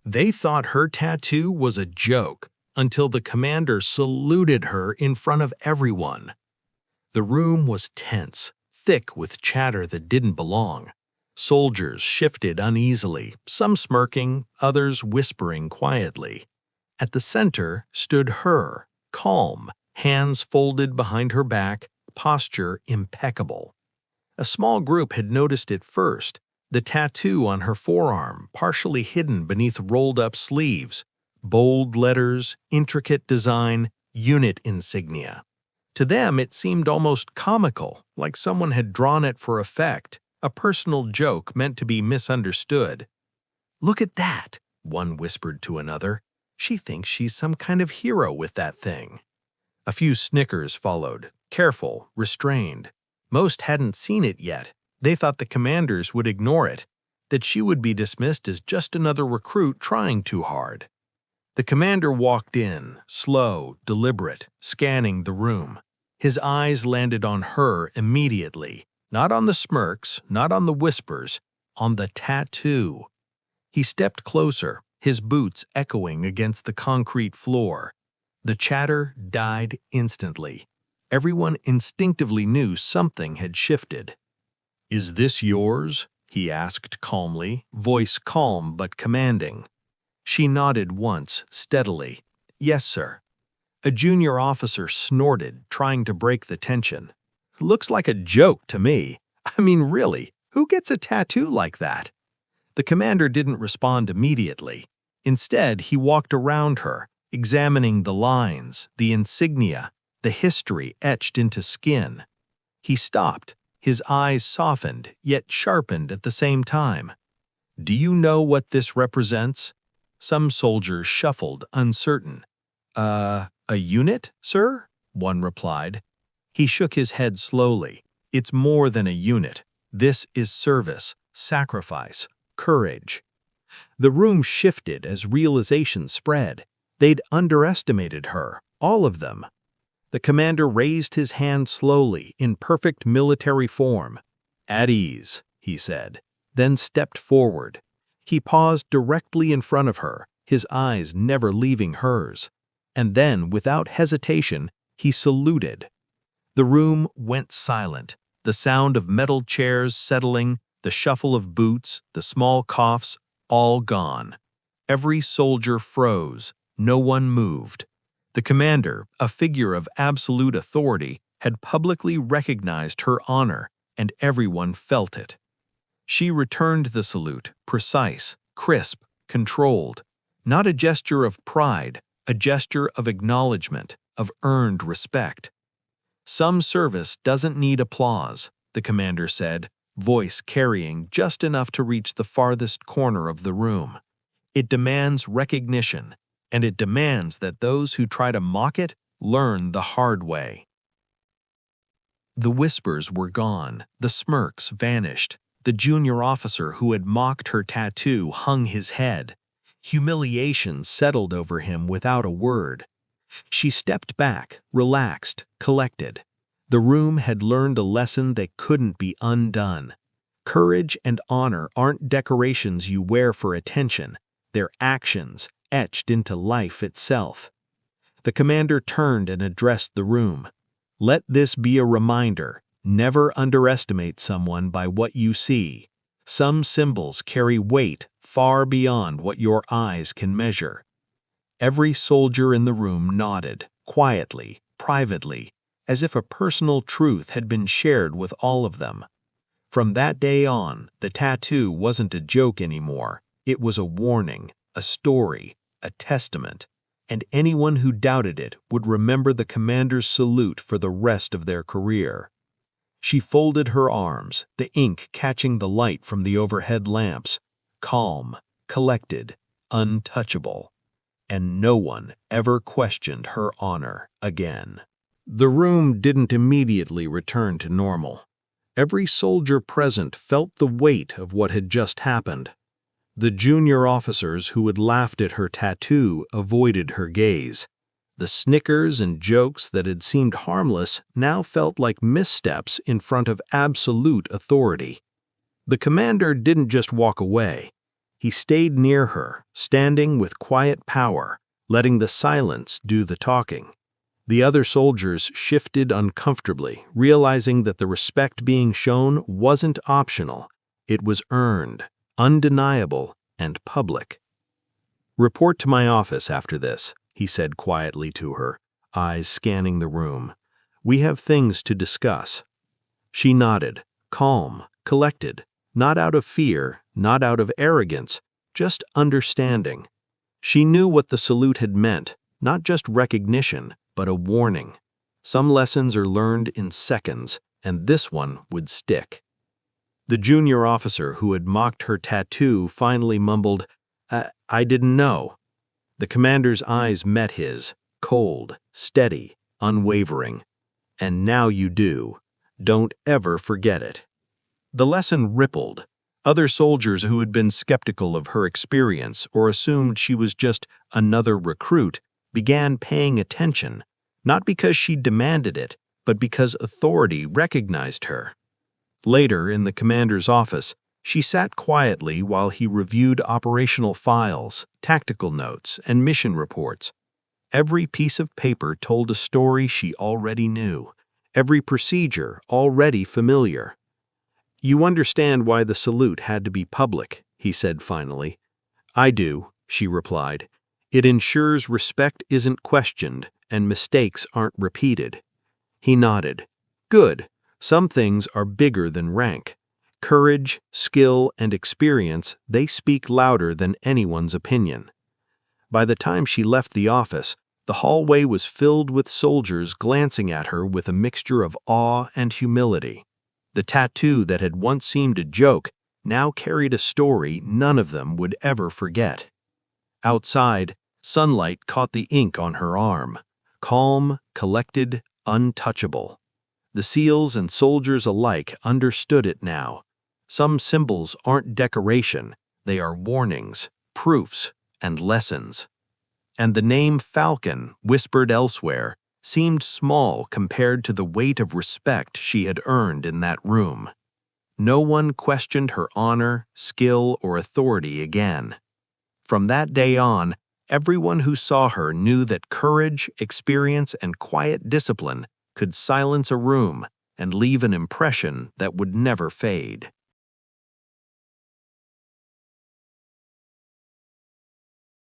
They thought her tattoo was a joke until the commander saluted her in front of everyone. The room was tense, thick with chatter that didn't belong. Soldiers shifted uneasily, some smirking, others whispering quietly. At the center stood her, calm, hands folded behind her back, posture impeccable. A small group had noticed it first, the tattoo on her forearm, partially hidden beneath rolled-up sleeves, bold letters, intricate design, unit insignia. To them, it seemed almost comical, like someone had drawn it for effect, a personal joke meant to be misunderstood. "Look at that," one whispered to another. "She thinks she's some kind of hero with that thing." A few snickers followed, careful, restrained. Most hadn't seen it yet. They thought the commanders would ignore it, that she would be dismissed as just another recruit trying too hard. The commander walked in, slow, deliberate, scanning the room. His eyes landed on her immediately, not on the smirks, not on the whispers, on the tattoo. He stepped closer, his boots echoing against the concrete floor. The chatter died instantly. Everyone instinctively knew something had shifted. "Is this yours?" he asked calmly, voice calm but commanding. She nodded once, steadily. "Yes, sir." A junior officer snorted, trying to break the tension. "Looks like a joke to me. I mean, really, who gets a tattoo like that?" The commander didn't respond immediately. Instead, he walked around her, examining the lines, the insignia, the history etched into skin. He stopped, his eyes softened, yet sharpened at the same time. "Do you know what this represents?" Some soldiers shuffled, uncertain. A unit, sir?" one replied. He shook his head slowly. "It's more than a unit. This is service, sacrifice, courage." The room shifted as realization spread. They'd underestimated her, all of them. The commander raised his hand slowly, in perfect military form. "At ease," he said, then stepped forward. He paused directly in front of her, his eyes never leaving hers. And then, without hesitation, he saluted. The room went silent, the sound of metal chairs settling, the shuffle of boots, the small coughs, all gone. Every soldier froze, no one moved. The commander, a figure of absolute authority, had publicly recognized her honor, and everyone felt it. She returned the salute, precise, crisp, controlled. Not a gesture of pride, a gesture of acknowledgement, of earned respect. "Some service doesn't need applause," the commander said, voice carrying just enough to reach the farthest corner of the room. "It demands recognition, and it demands that those who try to mock it learn the hard way." The whispers were gone, the smirks vanished. The junior officer who had mocked her tattoo hung his head. Humiliation settled over him without a word. She stepped back, relaxed, collected. The room had learned a lesson that couldn't be undone. Courage and honor aren't decorations you wear for attention. They're actions, etched into life itself. The commander turned and addressed the room. "Let this be a reminder. Never underestimate someone by what you see. Some symbols carry weight far beyond what your eyes can measure." Every soldier in the room nodded, quietly, privately, as if a personal truth had been shared with all of them. From that day on, the tattoo wasn't a joke anymore. It was a warning, a story, a testament, and anyone who doubted it would remember the commander's salute for the rest of their career. She folded her arms, the ink catching the light from the overhead lamps, calm, collected, untouchable. And no one ever questioned her honor again. The room didn't immediately return to normal. Every soldier present felt the weight of what had just happened. The junior officers who had laughed at her tattoo avoided her gaze. The snickers and jokes that had seemed harmless now felt like missteps in front of absolute authority. The commander didn't just walk away. He stayed near her, standing with quiet power, letting the silence do the talking. The other soldiers shifted uncomfortably, realizing that the respect being shown wasn't optional. It was earned, undeniable, and public. "Report to my office after this," he said quietly to her, eyes scanning the room. "We have things to discuss." She nodded, calm, collected, not out of fear, not out of arrogance, just understanding. She knew what the salute had meant, not just recognition, but a warning. Some lessons are learned in seconds, and this one would stick. The junior officer who had mocked her tattoo finally mumbled, I didn't know." The commander's eyes met his, cold, steady, unwavering. "And now you do. Don't ever forget it." The lesson rippled. Other soldiers who had been skeptical of her experience or assumed she was just another recruit began paying attention, not because she demanded it, but because authority recognized her. Later, in the commander's office, she sat quietly while he reviewed operational files, tactical notes, and mission reports. Every piece of paper told a story she already knew, every procedure already familiar. "You understand why the salute had to be public," he said finally. "I do," she replied. "It ensures respect isn't questioned and mistakes aren't repeated." He nodded. "Good. Some things are bigger than rank. Courage, skill, and experience, they speak louder than anyone's opinion." By the time she left the office, the hallway was filled with soldiers glancing at her with a mixture of awe and humility. The tattoo that had once seemed a joke now carried a story none of them would ever forget. Outside, sunlight caught the ink on her arm. Calm, collected, untouchable. The SEALs and soldiers alike understood it now. Some symbols aren't decoration, they are warnings, proofs, and lessons. And the name Falcon, whispered elsewhere, seemed small compared to the weight of respect she had earned in that room. No one questioned her honor, skill, or authority again. From that day on, everyone who saw her knew that courage, experience, and quiet discipline could silence a room and leave an impression that would never fade.